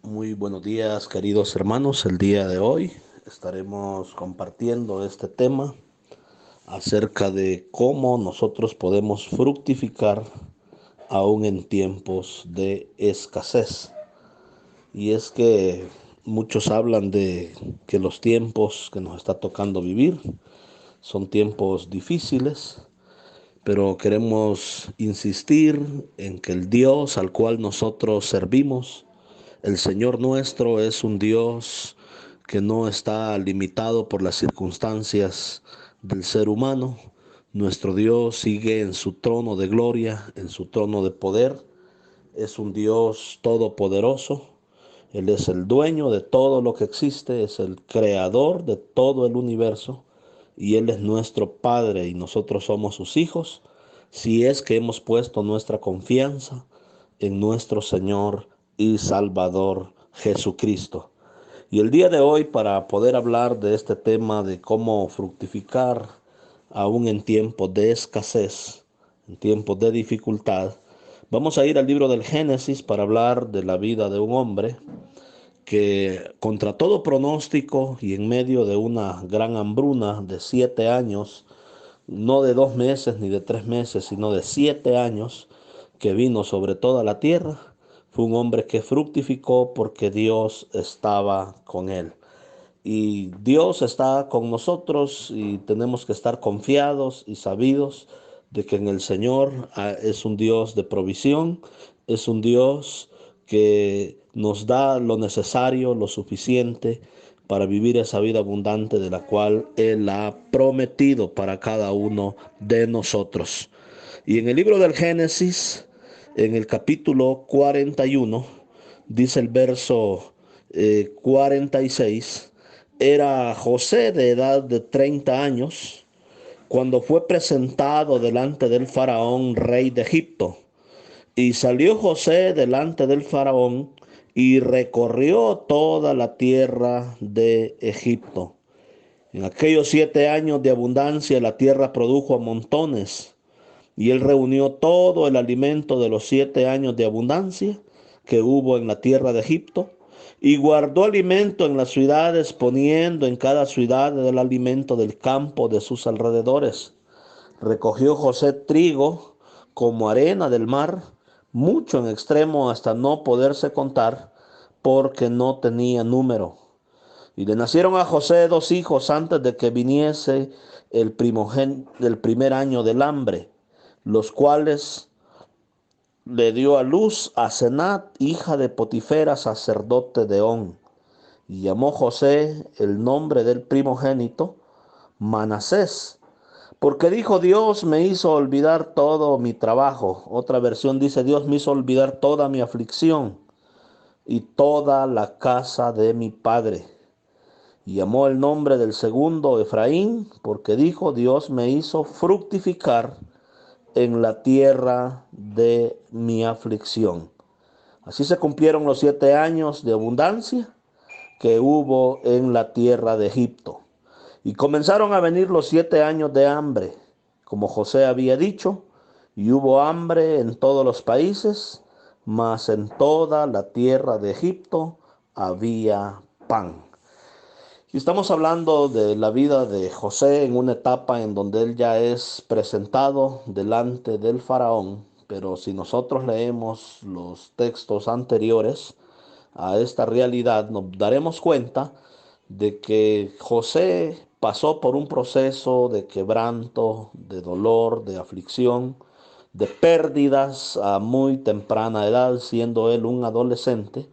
Muy buenos días, queridos hermanos. El día de hoy estaremos compartiendo este tema acerca de cómo nosotros podemos fructificar aún en tiempos de escasez. Y es que muchos hablan de que los tiempos que nos está tocando vivir son tiempos difíciles, pero queremos insistir en que el Dios al cual nosotros servimos, el Señor nuestro, es un Dios que no está limitado por las circunstancias del ser humano. Nuestro Dios sigue en su trono de gloria, en su trono de poder. Es un Dios todopoderoso. Él es el dueño de todo lo que existe, es el creador de todo el universo y Él es nuestro Padre y nosotros somos sus hijos si es que hemos puesto nuestra confianza en nuestro Señor y Salvador Jesucristo. Y el día de hoy, para poder hablar de este tema de cómo fructificar aún en tiempos de escasez, en tiempos de dificultad, vamos a ir al libro del Génesis para hablar de la vida de un hombre que contra todo pronóstico y en medio de una gran hambruna de 7 años, no de 2 meses ni de 3 meses, sino de 7 años que vino sobre toda la tierra, fue un hombre que fructificó porque Dios estaba con él. Y Dios está con nosotros y tenemos que estar confiados y sabidos de que en el Señor es un Dios de provisión, es un Dios que nos da lo necesario, lo suficiente para vivir esa vida abundante de la cual Él ha prometido para cada uno de nosotros. Y en el libro del Génesis, en el capítulo 41, dice el verso 46, era José de edad de 30 años cuando fue presentado delante del faraón, rey de Egipto. Y salió José delante del faraón y recorrió toda la tierra de Egipto. En aquellos 7 años de abundancia la tierra produjo a montones, y él reunió todo el alimento de los 7 años de abundancia que hubo en la tierra de Egipto, y guardó alimento en las ciudades, poniendo en cada ciudad el alimento del campo de sus alrededores. Recogió José trigo como arena del mar, mucho en extremo hasta no poderse contar, porque no tenía número. Y le nacieron a José 2 hijos antes de que viniese el primer año del hambre, los cuales le dio a luz a Senat, hija de Potifera, sacerdote de On. Y llamó José el nombre del primogénito Manasés, porque dijo: Dios me hizo olvidar todo mi trabajo. Otra versión dice: Dios me hizo olvidar toda mi aflicción y toda la casa de mi padre. Y llamó el nombre del segundo Efraín, porque dijo: Dios me hizo fructificar en la tierra de mi aflicción. Así se cumplieron los 7 años de abundancia que hubo en la tierra de Egipto. Y comenzaron a venir los 7 años de hambre, como José había dicho, y hubo hambre en todos los países, mas en toda la tierra de Egipto había pan. Y estamos hablando de la vida de José en una etapa en donde él ya es presentado delante del faraón, pero si nosotros leemos los textos anteriores a esta realidad, nos daremos cuenta de que José pasó por un proceso de quebranto, de dolor, de aflicción, de pérdidas a muy temprana edad, siendo él un adolescente.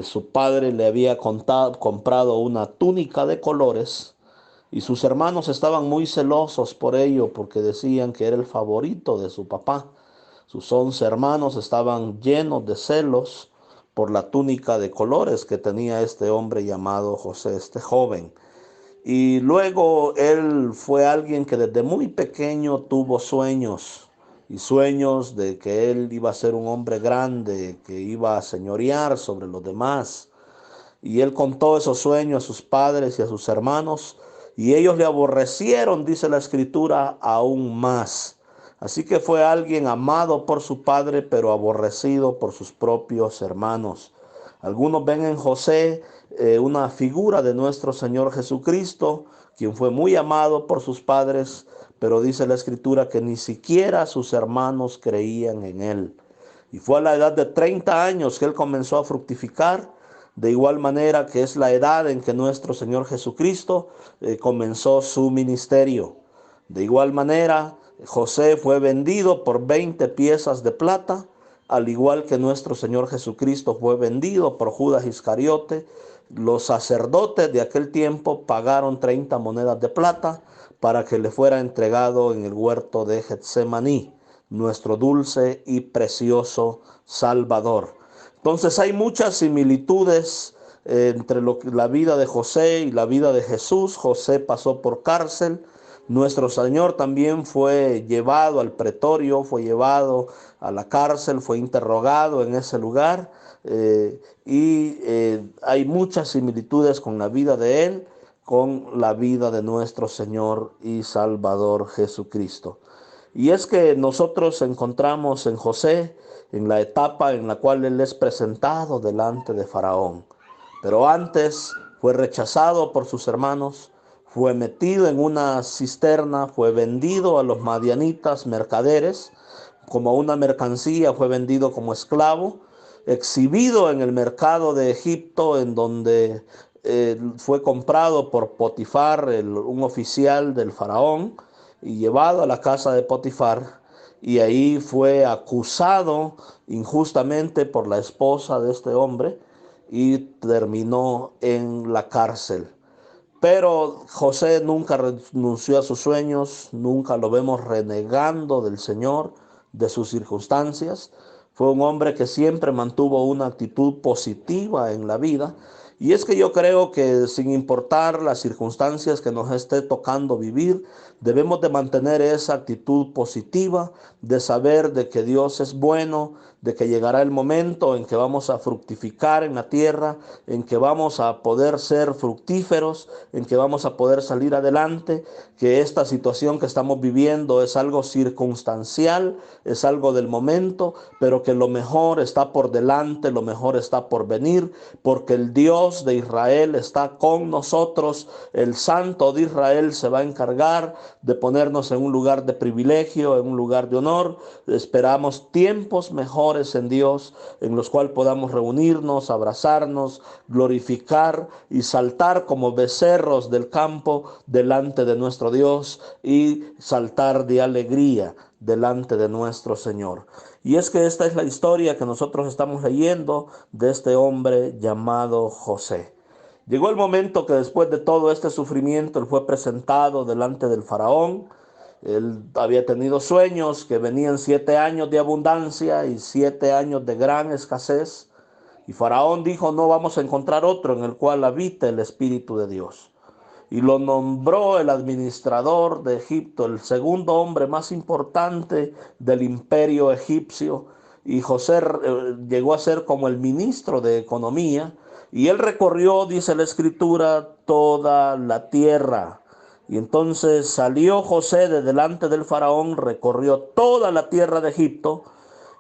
Su padre le había comprado una túnica de colores y sus hermanos estaban muy celosos por ello porque decían que era el favorito de su papá. Sus 11 hermanos estaban llenos de celos por la túnica de colores que tenía este hombre llamado José, este joven. Y luego él fue alguien que desde muy pequeño tuvo sueños y sueños de que él iba a ser un hombre grande, que iba a señorear sobre los demás. Y él contó esos sueños a sus padres y a sus hermanos, y ellos le aborrecieron, dice la escritura, aún más. Así que fue alguien amado por su padre, pero aborrecido por sus propios hermanos. Algunos ven en José una figura de nuestro Señor Jesucristo, quien fue muy amado por sus padres, pero dice la Escritura que ni siquiera sus hermanos creían en él. Y fue a la edad de 30 años que él comenzó a fructificar, de igual manera que es la edad en que nuestro Señor Jesucristo comenzó su ministerio. De igual manera, José fue vendido por 20 piezas de plata, al igual que nuestro Señor Jesucristo fue vendido por Judas Iscariote. Los sacerdotes de aquel tiempo pagaron 30 monedas de plata para que le fuera entregado en el huerto de Getsemaní, nuestro dulce y precioso Salvador. Entonces hay muchas similitudes entre la vida de José y la vida de Jesús. José pasó por cárcel. Nuestro Señor también fue llevado al pretorio, fue llevado a la cárcel, fue interrogado en ese lugar hay muchas similitudes con la vida de Él, con la vida de nuestro Señor y Salvador Jesucristo. Y es que nosotros encontramos en José, en la etapa en la cual él es presentado delante de Faraón. Pero antes fue rechazado por sus hermanos, fue metido en una cisterna, fue vendido a los madianitas mercaderes, como una mercancía, fue vendido como esclavo, exhibido en el mercado de Egipto, en donde fue comprado por Potifar, un oficial del faraón, y llevado a la casa de Potifar, y ahí fue acusado injustamente por la esposa de este hombre y terminó en la cárcel. Pero José nunca renunció a sus sueños, nunca lo vemos renegando del Señor, de sus circunstancias. Fue un hombre que siempre mantuvo una actitud positiva en la vida. Y es que yo creo que sin importar las circunstancias que nos esté tocando vivir, debemos de mantener esa actitud positiva, de saber de que Dios es bueno, de que llegará el momento en que vamos a fructificar en la tierra, en que vamos a poder ser fructíferos, en que vamos a poder salir adelante, que esta situación que estamos viviendo es algo circunstancial, es algo del momento, pero que lo mejor está por delante, lo mejor está por venir, porque el Dios de Israel está con nosotros, el Santo de Israel se va a encargar de ponernos en un lugar de privilegio, en un lugar de honor. Esperamos tiempos mejores en Dios, en los cuales podamos reunirnos, abrazarnos, glorificar y saltar como becerros del campo delante de nuestro Dios y saltar de alegría delante de nuestro Señor. Y es que esta es la historia que nosotros estamos leyendo de este hombre llamado José. Llegó el momento que después de todo este sufrimiento él fue presentado delante del faraón. Él había tenido sueños que venían 7 años de abundancia y 7 años de gran escasez. Y Faraón dijo: no vamos a encontrar otro en el cual habite el Espíritu de Dios. Y lo nombró el administrador de Egipto, el segundo hombre más importante del imperio egipcio. Y José llegó a ser como el ministro de Economía. Y él recorrió, dice la Escritura, toda la tierra. Y entonces salió José de delante del faraón, recorrió toda la tierra de Egipto.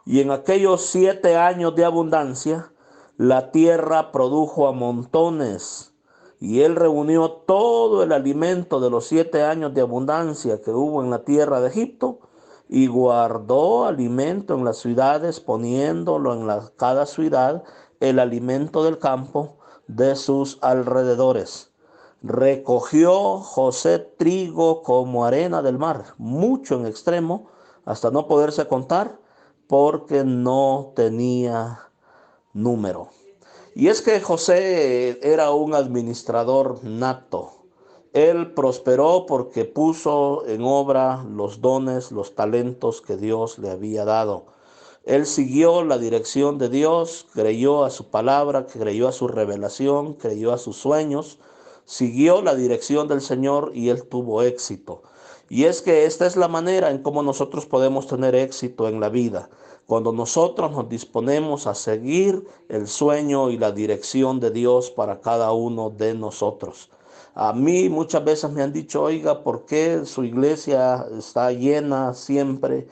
Y en aquellos 7 años de abundancia, la tierra produjo a montones. Y él reunió todo el alimento de los 7 años de abundancia que hubo en la tierra de Egipto y guardó alimento en las ciudades, poniéndolo en cada ciudad el alimento del campo de sus alrededores. Recogió José trigo como arena del mar, mucho en extremo, hasta no poderse contar, porque no tenía número. Y es que José era un administrador nato. Él prosperó porque puso en obra los dones, los talentos que Dios le había dado. Él siguió la dirección de Dios, creyó a su palabra, creyó a su revelación, creyó a sus sueños, siguió la dirección del Señor y él tuvo éxito. Y es que esta es la manera en cómo nosotros podemos tener éxito en la vida. Cuando nosotros nos disponemos a seguir el sueño y la dirección de Dios para cada uno de nosotros. A mí muchas veces me han dicho: oiga, ¿por qué su iglesia está llena siempre?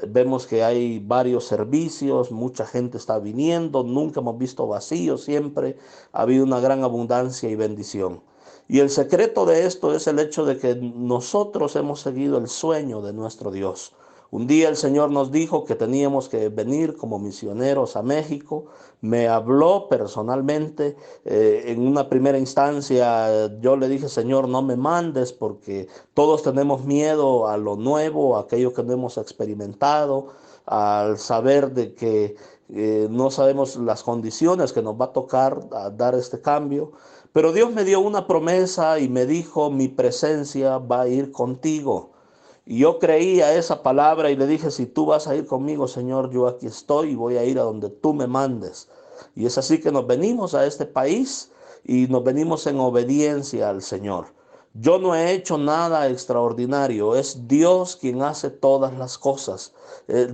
Vemos que hay varios servicios, mucha gente está viniendo, nunca hemos visto vacío, siempre ha habido una gran abundancia y bendición. Y el secreto de esto es el hecho de que nosotros hemos seguido el sueño de nuestro Dios. Un día el Señor nos dijo que teníamos que venir como misioneros a México. Me habló personalmente. En una primera instancia yo le dije, Señor, no me mandes porque todos tenemos miedo a lo nuevo, a aquello que no hemos experimentado, al saber de que no sabemos las condiciones que nos va a tocar a dar este cambio. Pero Dios me dio una promesa y me dijo, mi presencia va a ir contigo. Y yo creí a esa palabra y le dije, si tú vas a ir conmigo, Señor, yo aquí estoy y voy a ir a donde tú me mandes. Y es así que nos venimos a este país y nos venimos en obediencia al Señor. Yo no he hecho nada extraordinario, es Dios quien hace todas las cosas.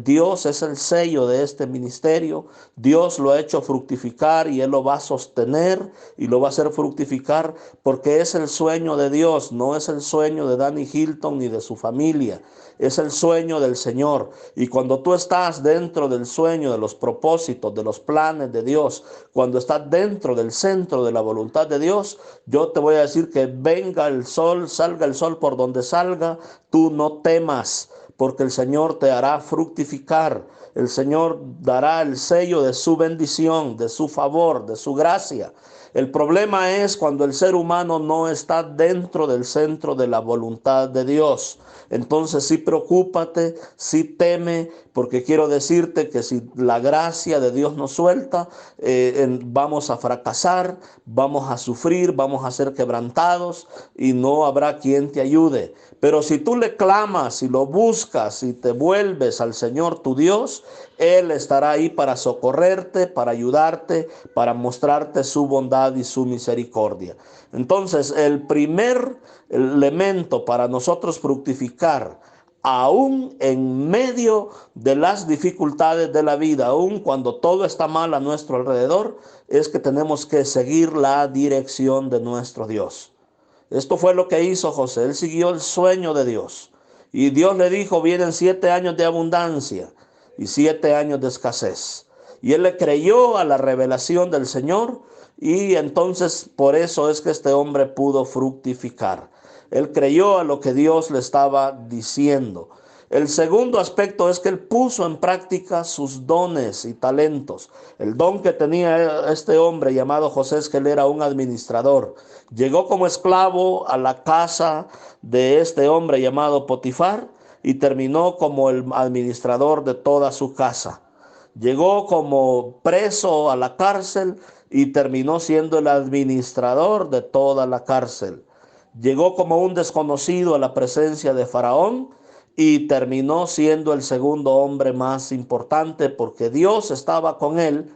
Dios es el sello de este ministerio, Dios lo ha hecho fructificar y Él lo va a sostener y lo va a hacer fructificar porque es el sueño de Dios, no es el sueño de Danny Hilton ni de su familia. Es el sueño del Señor. Y cuando tú estás dentro del sueño, de los propósitos, de los planes de Dios, cuando estás dentro del centro de la voluntad de Dios, yo te voy a decir que venga el sol, salga el sol por donde salga, tú no temas, porque el Señor te hará fructificar. El Señor dará el sello de su bendición, de su favor, de su gracia. El problema es cuando el ser humano no está dentro del centro de la voluntad de Dios. Entonces sí preocúpate, sí teme, porque quiero decirte que si la gracia de Dios nos suelta, vamos a fracasar, vamos a sufrir, vamos a ser quebrantados y no habrá quien te ayude. Pero si tú le clamas y lo buscas y te vuelves al Señor tu Dios, Él estará ahí para socorrerte, para ayudarte, para mostrarte su bondad y su misericordia. Entonces, el primer elemento para nosotros fructificar, aún en medio de las dificultades de la vida, aún cuando todo está mal a nuestro alrededor, es que tenemos que seguir la dirección de nuestro Dios. Esto fue lo que hizo José. Él siguió el sueño de Dios. Y Dios le dijo, vienen 7 años de abundancia y 7 años de escasez. Y él le creyó a la revelación del Señor y entonces por eso es que este hombre pudo fructificar. Él creyó a lo que Dios le estaba diciendo. El segundo aspecto es que él puso en práctica sus dones y talentos. El don que tenía este hombre llamado José es que él era un administrador. Llegó como esclavo a la casa de este hombre llamado Potifar y terminó como el administrador de toda su casa. Llegó como preso a la cárcel y terminó siendo el administrador de toda la cárcel. Llegó como un desconocido a la presencia de Faraón y terminó siendo el segundo hombre más importante porque Dios estaba con él,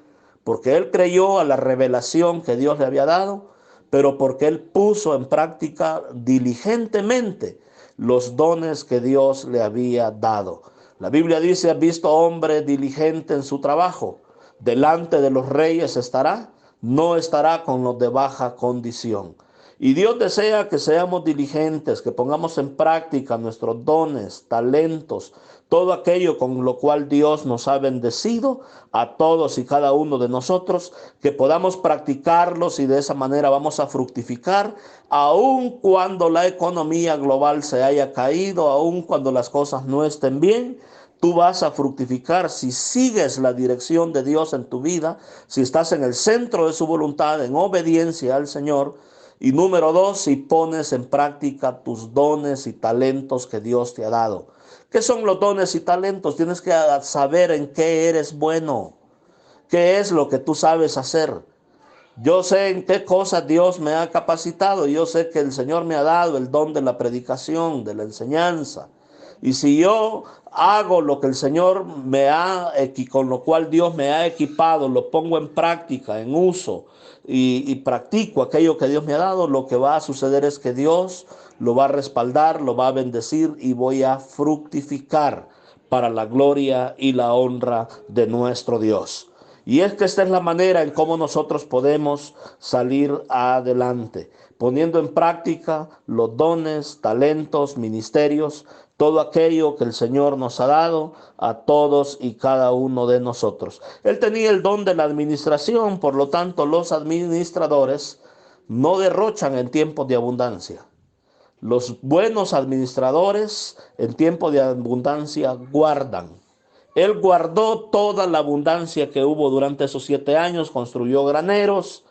porque él creyó a la revelación que Dios le había dado, pero porque él puso en práctica diligentemente los dones que Dios le había dado. La Biblia dice, ¿has visto hombre diligente en su trabajo? Delante de los reyes estará, no estará con los de baja condición. Y Dios desea que seamos diligentes, que pongamos en práctica nuestros dones, talentos, todo aquello con lo cual Dios nos ha bendecido a todos y cada uno de nosotros, que podamos practicarlos y de esa manera vamos a fructificar, aun cuando la economía global se haya caído, aun cuando las cosas no estén bien. Tú vas a fructificar si sigues la dirección de Dios en tu vida, si estás en el centro de su voluntad, en obediencia al Señor. Y número dos, si pones en práctica tus dones y talentos que Dios te ha dado. ¿Qué son los dones y talentos? Tienes que saber en qué eres bueno, qué es lo que tú sabes hacer. Yo sé en qué cosas Dios me ha capacitado. Yo sé que el Señor me ha dado el don de la predicación, de la enseñanza. Y si yo hago lo que el Señor con lo cual Dios me ha equipado, lo pongo en práctica, en uso, y practico aquello que Dios me ha dado, lo que va a suceder es que Dios lo va a respaldar, lo va a bendecir y voy a fructificar para la gloria y la honra de nuestro Dios. Y es que esta es la manera en cómo nosotros podemos salir adelante, poniendo en práctica los dones, talentos, ministerios todo aquello que el Señor nos ha dado a todos y cada uno de nosotros. Él tenía el don de la administración, por lo tanto los administradores no derrochan en tiempos de abundancia. Los buenos administradores en tiempo de abundancia guardan. Él guardó toda la abundancia que hubo durante esos 7 años, construyó graneros,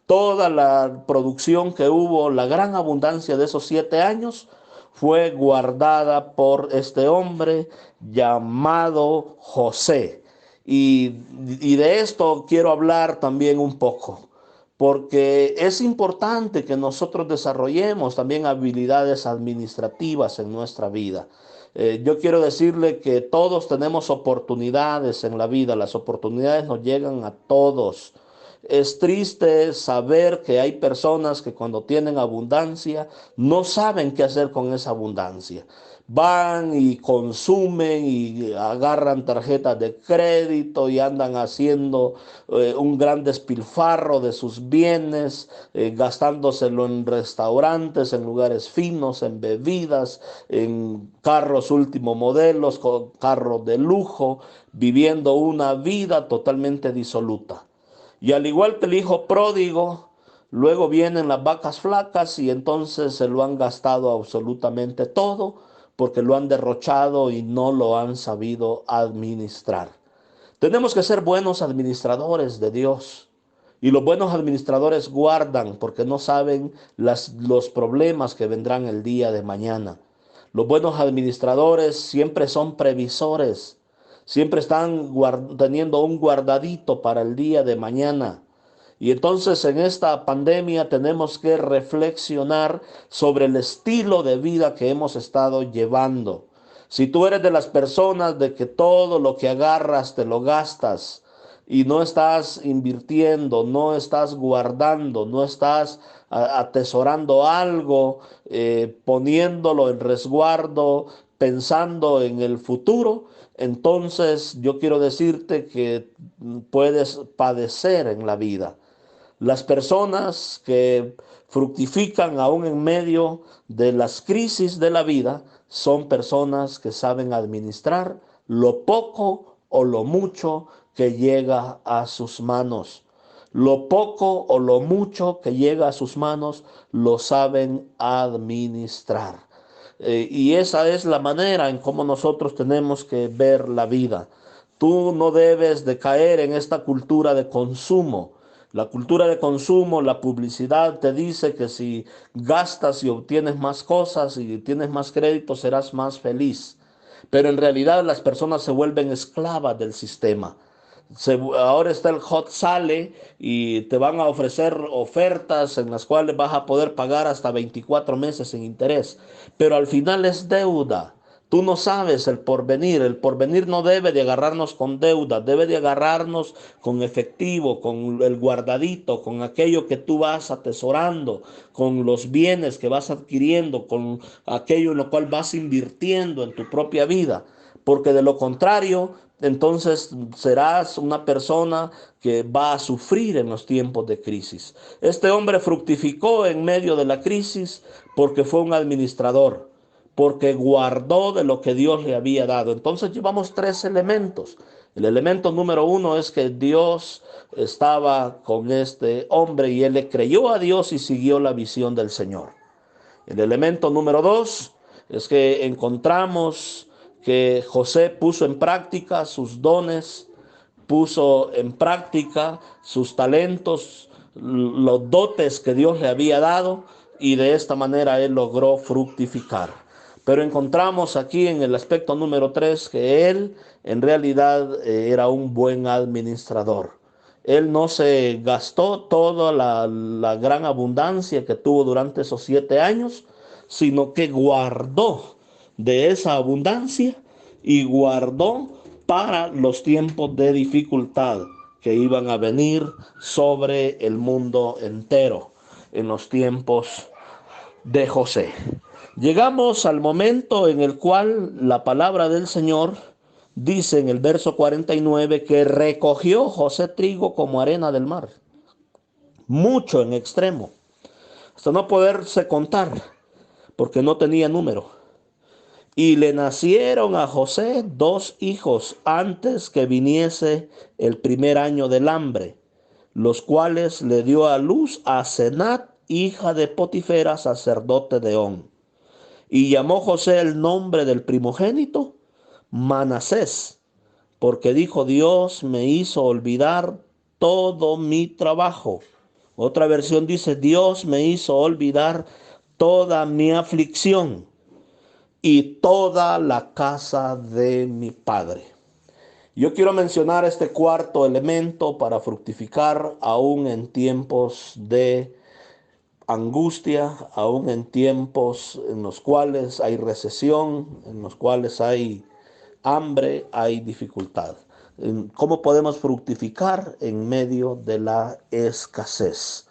toda la producción que hubo, la gran abundancia de esos 7 años, fue guardada por este hombre llamado José. Y de esto quiero hablar también un poco, porque es importante que nosotros desarrollemos también habilidades administrativas en nuestra vida. Yo quiero decirle que todos tenemos oportunidades en la vida, las oportunidades nos llegan a todos. Es triste saber que hay personas que cuando tienen abundancia no saben qué hacer con esa abundancia. Van y consumen y agarran tarjetas de crédito y andan haciendo un gran despilfarro de sus bienes, gastándoselo en restaurantes, en lugares finos, en bebidas, en carros último modelos, con carros de lujo, viviendo una vida totalmente disoluta. Y al igual que el hijo pródigo, luego vienen las vacas flacas y entonces se lo han gastado absolutamente todo porque lo han derrochado y no lo han sabido administrar. Tenemos que ser buenos administradores de Dios. Y los buenos administradores guardan porque no saben los problemas que vendrán el día de mañana. Los buenos administradores siempre son previsores, siempre están teniendo un guardadito para el día de mañana. Y entonces en esta pandemia tenemos que reflexionar sobre el estilo de vida que hemos estado llevando. Si tú eres de las personas de que todo lo que agarras te lo gastas y no estás invirtiendo, no estás guardando, no estás atesorando algo, poniéndolo en resguardo, pensando en el futuro, entonces yo quiero decirte que puedes padecer en la vida. Las personas que fructifican aún en medio de las crisis de la vida son personas que saben administrar lo poco o lo mucho que llega a sus manos. Lo poco o lo mucho que llega a sus manos lo saben administrar. Y esa es la manera en cómo nosotros tenemos que ver la vida. Tú no debes de caer en esta cultura de consumo. La cultura de consumo, la publicidad te dice que si gastas y obtienes más cosas y tienes más crédito, serás más feliz. Pero en realidad las personas se vuelven esclavas del sistema. Ahora está el hot sale y te van a ofrecer ofertas en las cuales vas a poder pagar hasta 24 meses sin interés. Pero al final es deuda. Tú no sabes el porvenir. El porvenir no debe de agarrarnos con deuda, debe de agarrarnos con efectivo, con el guardadito, con aquello que tú vas atesorando, con los bienes que vas adquiriendo, con aquello en lo cual vas invirtiendo en tu propia vida. Porque de lo contrario, entonces serás una persona que va a sufrir en los tiempos de crisis. Este hombre fructificó en medio de la crisis porque fue un administrador, porque guardó de lo que Dios le había dado. Entonces llevamos 3 elementos. El elemento número 1 es que Dios estaba con este hombre y él le creyó a Dios y siguió la visión del Señor. El elemento número 2 es que encontramos que José puso en práctica sus dones, puso en práctica sus talentos, los dotes que Dios le había dado, y de esta manera él logró fructificar. Pero encontramos aquí en el aspecto número 3 que él en realidad era un buen administrador. Él no se gastó toda la gran abundancia que tuvo durante esos 7 años, sino que guardó de esa abundancia y guardó para los tiempos de dificultad que iban a venir sobre el mundo entero en los tiempos de José. Llegamos al momento en el cual la palabra del Señor dice en el verso 49 que recogió José trigo como arena del mar, mucho en extremo, hasta no poderse contar, porque no tenía número. Y le nacieron a José 2 hijos antes que viniese el primer año del hambre, los cuales le dio a luz a Senat, hija de Potifera, sacerdote de On. Y llamó José el nombre del primogénito Manasés, porque dijo: Dios me hizo olvidar todo mi trabajo. Otra versión dice: Dios me hizo olvidar toda mi aflicción y toda la casa de mi padre. Yo quiero mencionar este cuarto elemento para fructificar aún en tiempos de angustia, aún en tiempos en los cuales hay recesión, en los cuales hay hambre, hay dificultad. ¿Cómo podemos fructificar en medio de la escasez?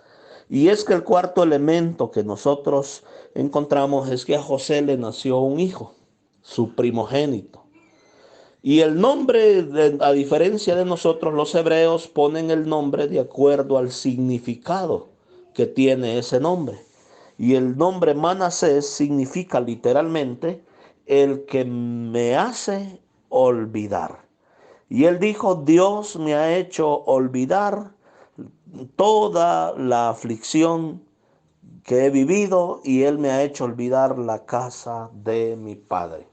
Y es que el cuarto elemento que nosotros encontramos es que a José le nació un hijo, su primogénito. Y el nombre, a diferencia de nosotros los hebreos, ponen el nombre de acuerdo al significado que tiene ese nombre. Y el nombre Manasés significa literalmente el que me hace olvidar. Y él dijo: Dios me ha hecho olvidar toda la aflicción que he vivido y él me ha hecho olvidar la casa de mi padre.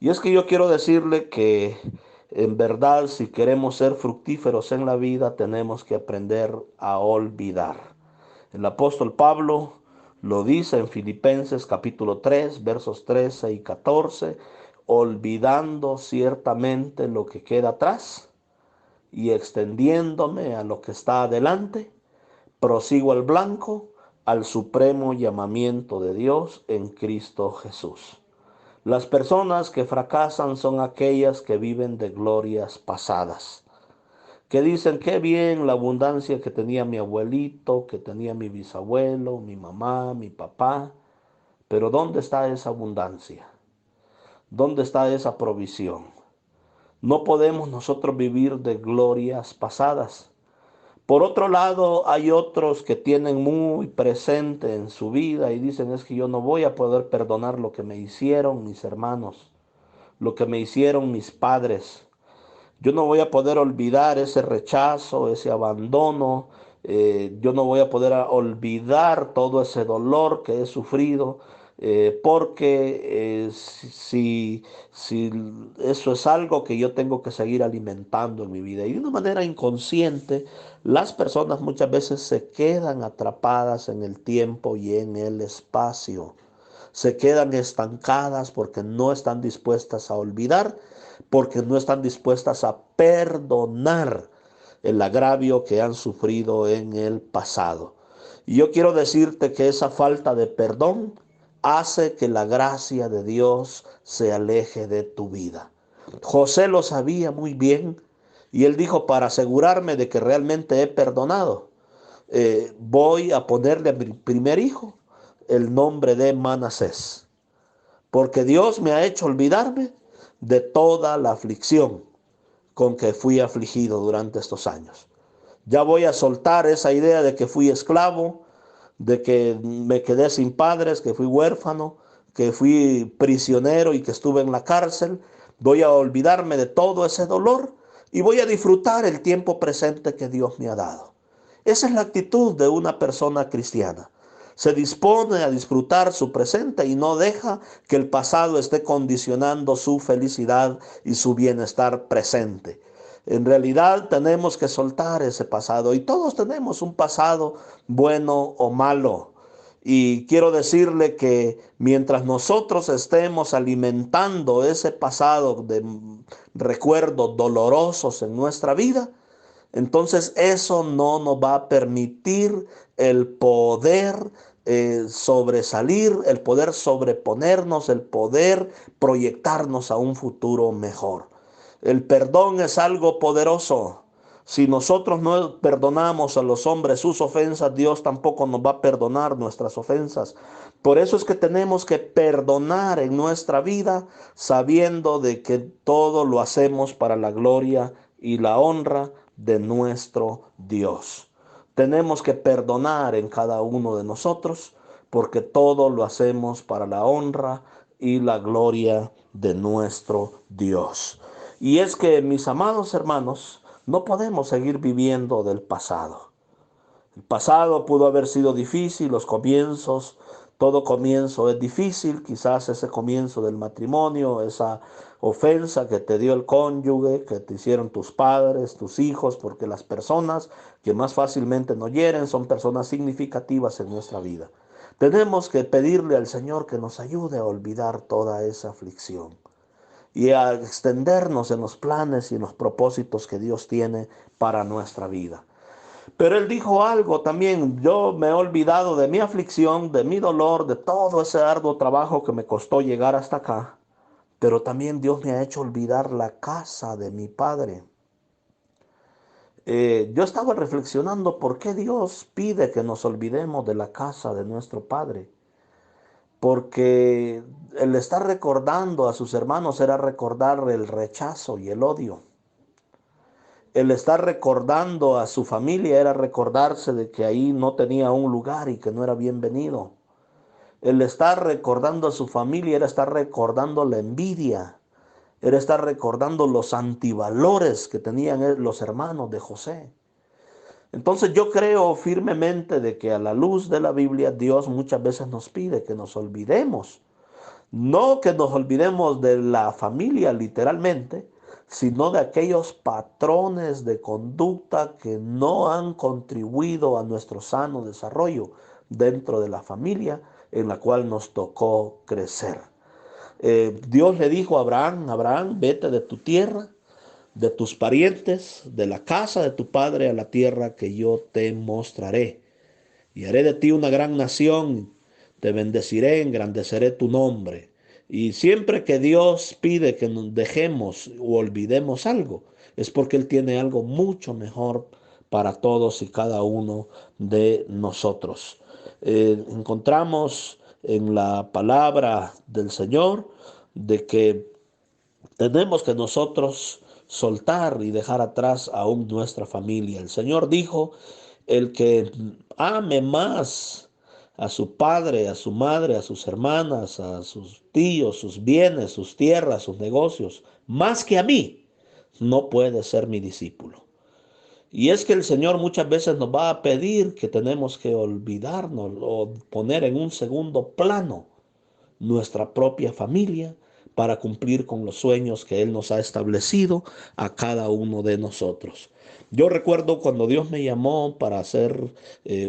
Y es que yo quiero decirle que en verdad, si queremos ser fructíferos en la vida, tenemos que aprender a olvidar. El apóstol Pablo lo dice en Filipenses capítulo 3, versos 13 y 14: olvidando ciertamente lo que queda atrás y extendiéndome a lo que está adelante, prosigo al blanco, al supremo llamamiento de Dios en Cristo Jesús. Las personas que fracasan son aquellas que viven de glorias pasadas, que dicen: qué bien la abundancia que tenía mi abuelito, que tenía mi bisabuelo, mi mamá, mi papá. Pero ¿dónde está esa abundancia? ¿Dónde está esa provisión? No podemos nosotros vivir de glorias pasadas. Por otro lado, hay otros que tienen muy presente en su vida y dicen: es que yo no voy a poder perdonar lo que me hicieron mis hermanos, lo que me hicieron mis padres. Yo no voy a poder olvidar ese rechazo, ese abandono. Yo no voy a poder olvidar todo ese dolor que he sufrido, porque si eso es algo que yo tengo que seguir alimentando en mi vida. Y de una manera inconsciente, las personas muchas veces se quedan atrapadas en el tiempo y en el espacio. Se quedan estancadas porque no están dispuestas a olvidar, porque no están dispuestas a perdonar el agravio que han sufrido en el pasado. Y yo quiero decirte que esa falta de perdón hace que la gracia de Dios se aleje de tu vida. José lo sabía muy bien y él dijo: para asegurarme de que realmente he perdonado, voy a ponerle a mi primer hijo el nombre de Manasés, porque Dios me ha hecho olvidarme de toda la aflicción con que fui afligido durante estos años. Ya voy a soltar esa idea de que fui esclavo, de que me quedé sin padres, que fui huérfano, que fui prisionero y que estuve en la cárcel. Voy a olvidarme de todo ese dolor y voy a disfrutar el tiempo presente que Dios me ha dado. Esa es la actitud de una persona cristiana. Se dispone a disfrutar su presente y no deja que el pasado esté condicionando su felicidad y su bienestar presente. En realidad tenemos que soltar ese pasado y todos tenemos un pasado bueno o malo. Y quiero decirle que mientras nosotros estemos alimentando ese pasado de recuerdos dolorosos en nuestra vida, entonces eso no nos va a permitir el poder sobresalir, el poder sobreponernos, el poder proyectarnos a un futuro mejor. El perdón es algo poderoso. Si nosotros no perdonamos a los hombres sus ofensas, Dios tampoco nos va a perdonar nuestras ofensas. Por eso es que tenemos que perdonar en nuestra vida, sabiendo de que todo lo hacemos para la gloria y la honra de nuestro Dios. Tenemos que perdonar en cada uno de nosotros, porque todo lo hacemos para la honra y la gloria de nuestro Dios. Y es que, mis amados hermanos, no podemos seguir viviendo del pasado. El pasado pudo haber sido difícil, los comienzos, todo comienzo es difícil, quizás ese comienzo del matrimonio, esa ofensa que te dio el cónyuge, que te hicieron tus padres, tus hijos, porque las personas que más fácilmente nos hieren son personas significativas en nuestra vida. Tenemos que pedirle al Señor que nos ayude a olvidar toda esa aflicción y a extendernos en los planes y en los propósitos que Dios tiene para nuestra vida. Pero él dijo algo también: yo me he olvidado de mi aflicción, de mi dolor, de todo ese arduo trabajo que me costó llegar hasta acá. Pero también Dios me ha hecho olvidar la casa de mi padre. Yo estaba reflexionando por qué Dios pide que nos olvidemos de la casa de nuestro padre. Porque el estar recordando a sus hermanos era recordar el rechazo y el odio. El estar recordando a su familia era recordarse de que ahí no tenía un lugar y que no era bienvenido. El estar recordando a su familia era estar recordando la envidia, era estar recordando los antivalores que tenían los hermanos de José. Entonces yo creo firmemente de que a la luz de la Biblia Dios muchas veces nos pide que nos olvidemos. No que nos olvidemos de la familia literalmente, sino de aquellos patrones de conducta que no han contribuido a nuestro sano desarrollo dentro de la familia en la cual nos tocó crecer. Dios le dijo a Abraham: Abraham, vete de tu tierra, de tus parientes, de la casa de tu padre a la tierra que yo te mostraré. Y haré de ti una gran nación, te bendeciré, engrandeceré tu nombre. Y siempre que Dios pide que nos dejemos o olvidemos algo, es porque Él tiene algo mucho mejor para todos y cada uno de nosotros. Encontramos en la palabra del Señor de que tenemos que nosotros soltar y dejar atrás aún nuestra familia. El Señor dijo: el que ame más a su padre, a su madre, a sus hermanas, a sus tíos, sus bienes, sus tierras, sus negocios, más que a mí, no puede ser mi discípulo. Y es que el Señor muchas veces nos va a pedir que tenemos que olvidarnos o poner en un segundo plano nuestra propia familia para cumplir con los sueños que Él nos ha establecido a cada uno de nosotros. Yo recuerdo cuando Dios me llamó para ser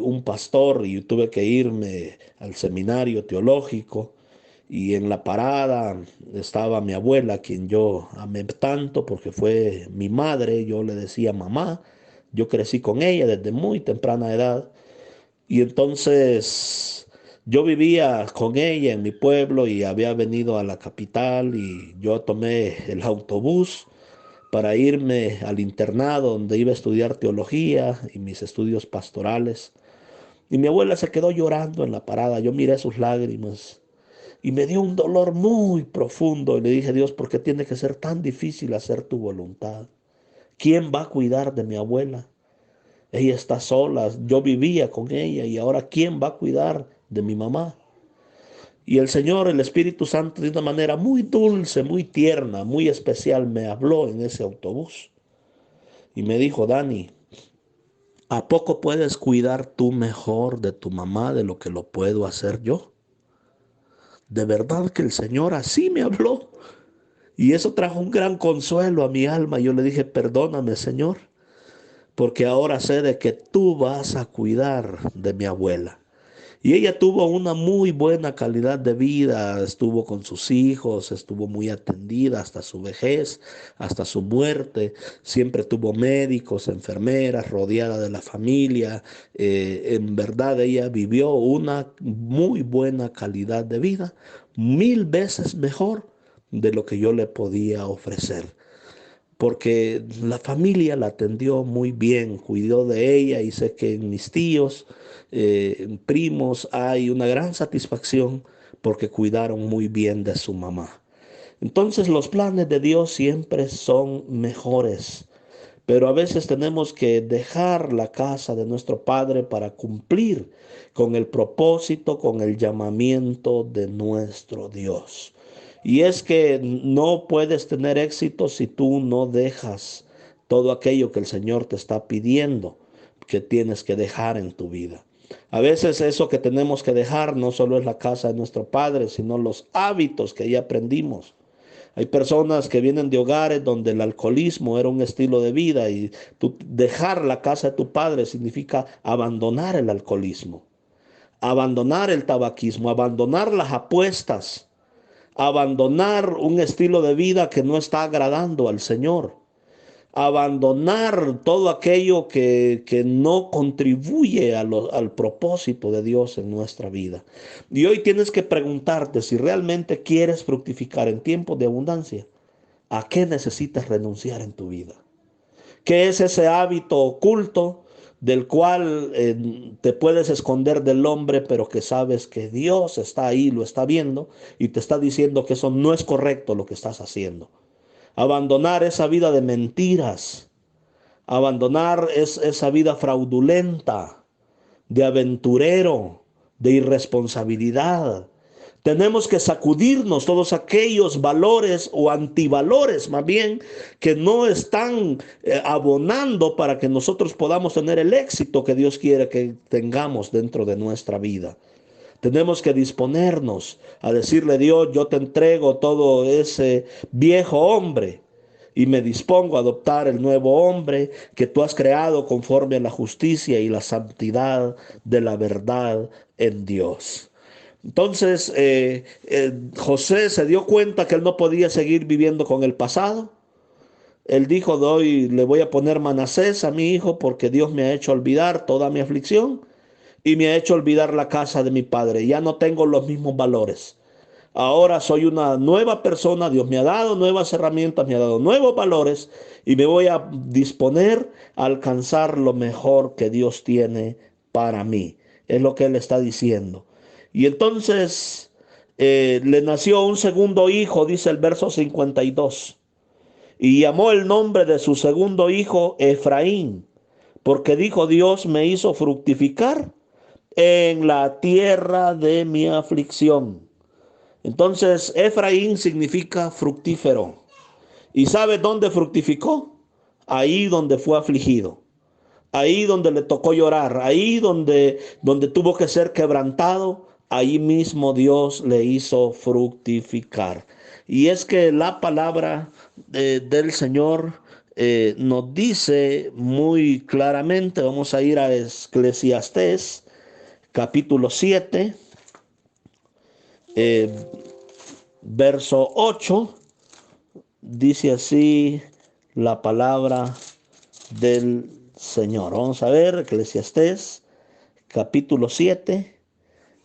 un pastor y tuve que irme al seminario teológico, y en la parada estaba mi abuela, quien yo amé tanto porque fue mi madre. Yo le decía mamá, yo crecí con ella desde muy temprana edad. Y entonces yo vivía con ella en mi pueblo y había venido a la capital, y yo tomé el autobús para irme al internado donde iba a estudiar teología y mis estudios pastorales. Y mi abuela se quedó llorando en la parada. Yo miré sus lágrimas y me dio un dolor muy profundo. Y le dije: Dios, ¿por qué tiene que ser tan difícil hacer tu voluntad? ¿Quién va a cuidar de mi abuela? Ella está sola, yo vivía con ella, y ahora ¿quién va a cuidar de mi mamá? Y el Señor, el Espíritu Santo, de una manera muy dulce, muy tierna, muy especial, me habló en ese autobús y me dijo: Dani, ¿a poco puedes cuidar tú mejor de tu mamá de lo que lo puedo hacer yo? De verdad que el Señor así me habló, y eso trajo un gran consuelo a mi alma. Yo le dije: perdóname, Señor, porque ahora sé de que tú vas a cuidar de mi abuela. Y ella tuvo una muy buena calidad de vida, estuvo con sus hijos, estuvo muy atendida hasta su vejez, hasta su muerte. Siempre tuvo médicos, enfermeras, rodeada de la familia. En verdad ella vivió una muy buena calidad de vida, 1000 veces mejor de lo que yo le podía ofrecer, porque la familia la atendió muy bien, cuidó de ella, y sé que en mis tíos, primos, hay una gran satisfacción porque cuidaron muy bien de su mamá. Entonces los planes de Dios siempre son mejores, pero a veces tenemos que dejar la casa de nuestro Padre para cumplir con el propósito, con el llamamiento de nuestro Dios. Y es que no puedes tener éxito si tú no dejas todo aquello que el Señor te está pidiendo que tienes que dejar en tu vida. A veces eso que tenemos que dejar no solo es la casa de nuestro padre, sino los hábitos que ya aprendimos. Hay personas que vienen de hogares donde el alcoholismo era un estilo de vida y dejar la casa de tu padre significa abandonar el alcoholismo, abandonar el tabaquismo, abandonar las apuestas, abandonar un estilo de vida que no está agradando al Señor, abandonar todo aquello que no contribuye al propósito de Dios en nuestra vida. Y hoy tienes que preguntarte si realmente quieres fructificar en tiempos de abundancia. ¿A qué necesitas renunciar en tu vida? ¿Qué es ese hábito oculto del cual te puedes esconder del hombre, pero que sabes que Dios está ahí, lo está viendo y te está diciendo que eso no es correcto lo que estás haciendo? Abandonar esa vida de mentiras, abandonar esa vida fraudulenta, de aventurero, de irresponsabilidad. Tenemos que sacudirnos todos aquellos valores o antivalores, más bien, que no están abonando para que nosotros podamos tener el éxito que Dios quiere que tengamos dentro de nuestra vida. Tenemos que disponernos a decirle: Dios, yo te entrego todo ese viejo hombre y me dispongo a adoptar el nuevo hombre que tú has creado conforme a la justicia y la santidad de la verdad en Dios. Entonces, José se dio cuenta que él no podía seguir viviendo con el pasado. Él dijo: doy, le voy a poner Manasés a mi hijo porque Dios me ha hecho olvidar toda mi aflicción y me ha hecho olvidar la casa de mi padre. Ya no tengo los mismos valores. Ahora soy una nueva persona. Dios me ha dado nuevas herramientas, me ha dado nuevos valores y me voy a disponer a alcanzar lo mejor que Dios tiene para mí. Es lo que él está diciendo. Y entonces le nació un segundo hijo, dice el verso 52. Y llamó el nombre de su segundo hijo Efraín, porque dijo: Dios me hizo fructificar en la tierra de mi aflicción. Entonces, Efraín significa fructífero. ¿Y sabe dónde fructificó? Ahí donde fue afligido, ahí donde le tocó llorar, ahí donde tuvo que ser quebrantado, ahí mismo Dios le hizo fructificar. Y es que la palabra del Señor nos dice muy claramente. Vamos a ir a Eclesiastés capítulo 7, eh, verso 8. Dice así la palabra del Señor. Vamos a ver Eclesiastés capítulo 7,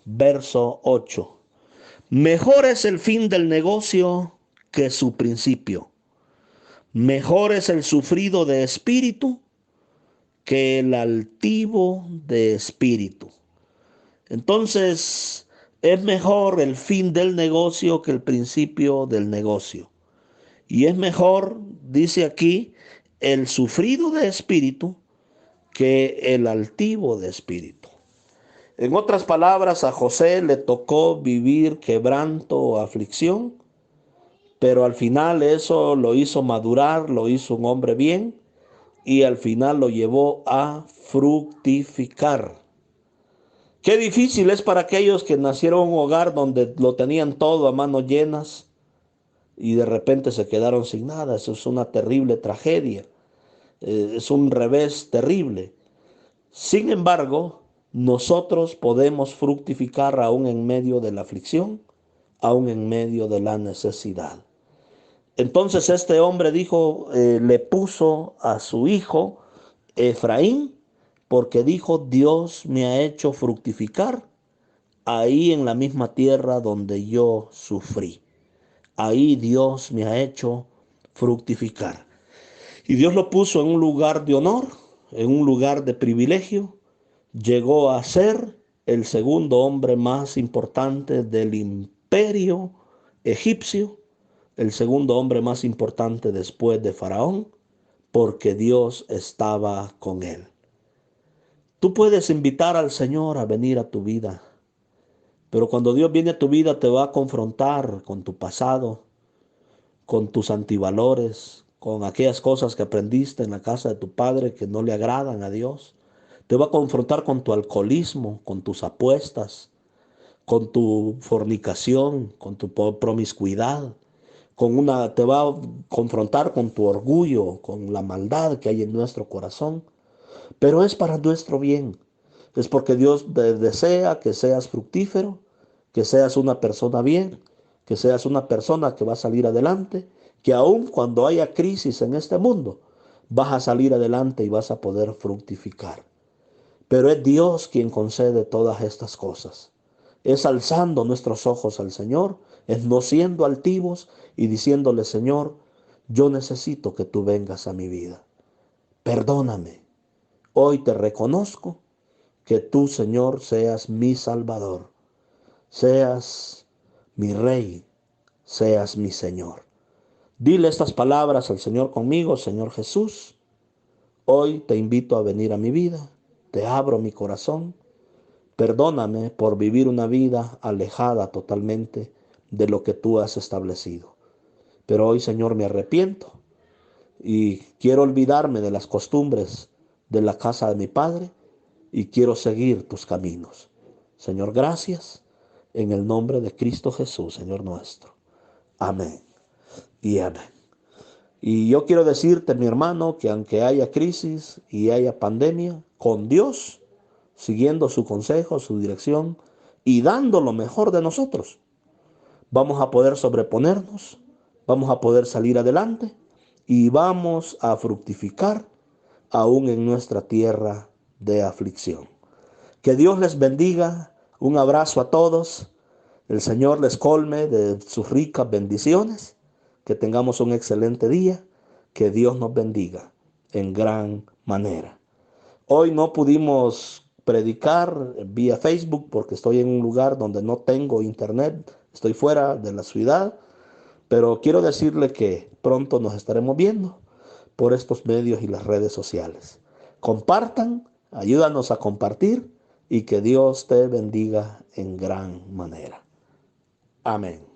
verso 8. Mejor es el fin del negocio que su principio. Mejor es el sufrido de espíritu que el altivo de espíritu. Entonces, es mejor el fin del negocio que el principio del negocio. Y es mejor, dice aquí, el sufrido de espíritu que el altivo de espíritu. En otras palabras, a José le tocó vivir quebranto o aflicción, pero al final eso lo hizo madurar, lo hizo un hombre bien y al final lo llevó a fructificar. Qué difícil es para aquellos que nacieron en un hogar donde lo tenían todo a manos llenas y de repente se quedaron sin nada. Eso es una terrible tragedia. Es un revés terrible. Sin embargo, nosotros podemos fructificar aún en medio de la aflicción, aún en medio de la necesidad. Entonces este hombre dijo, le puso a su hijo Efraín, porque dijo: Dios me ha hecho fructificar ahí en la misma tierra donde yo sufrí. Ahí Dios me ha hecho fructificar. Y Dios lo puso en un lugar de honor, en un lugar de privilegio. Llegó a ser el segundo hombre más importante del imperio egipcio, el segundo hombre más importante después de Faraón, porque Dios estaba con él. Tú puedes invitar al Señor a venir a tu vida, Pero cuando Dios viene a tu vida te va a confrontar con tu pasado, con tus antivalores, con aquellas cosas que aprendiste en la casa de tu padre que no le agradan a Dios. Te va a confrontar con tu alcoholismo, con tus apuestas, con tu fornicación, con tu promiscuidad, te va a confrontar con tu orgullo, con la maldad que hay en nuestro corazón. Pero es para nuestro bien. Es porque Dios desea que seas fructífero, que seas una persona bien, que seas una persona que va a salir adelante, que aun cuando haya crisis en este mundo, vas a salir adelante y vas a poder fructificar. Pero es Dios quien concede todas estas cosas. Es alzando nuestros ojos al Señor, es no siendo altivos y diciéndole, Señor, yo necesito que tú vengas a mi vida. Perdóname. Hoy te reconozco que tú, Señor, seas mi Salvador, seas mi Rey, seas mi Señor. Dile estas palabras al Señor conmigo: Señor Jesús, hoy te invito a venir a mi vida, te abro mi corazón, perdóname por vivir una vida alejada totalmente de lo que tú has establecido. Pero hoy, Señor, me arrepiento y quiero olvidarme de las costumbres de la casa de mi padre y quiero seguir tus caminos. Señor, gracias en el nombre de Cristo Jesús, Señor nuestro. Amén y amén. Y yo quiero decirte, mi hermano, que aunque haya crisis y haya pandemia, con Dios, siguiendo su consejo, su dirección y dando lo mejor de nosotros, vamos a poder sobreponernos, vamos a poder salir adelante y vamos a fructificar aún en nuestra tierra de aflicción. Que Dios les bendiga. Un abrazo a todos. El Señor les colme de sus ricas bendiciones. Que tengamos un excelente día. Que Dios nos bendiga en gran manera. Hoy no pudimos predicar vía Facebook porque estoy en un lugar donde no tengo internet. Estoy fuera de la ciudad. Pero quiero decirle que pronto nos estaremos viendo por estos medios y las redes sociales. Compartan, ayúdanos a compartir y que Dios te bendiga en gran manera. Amén.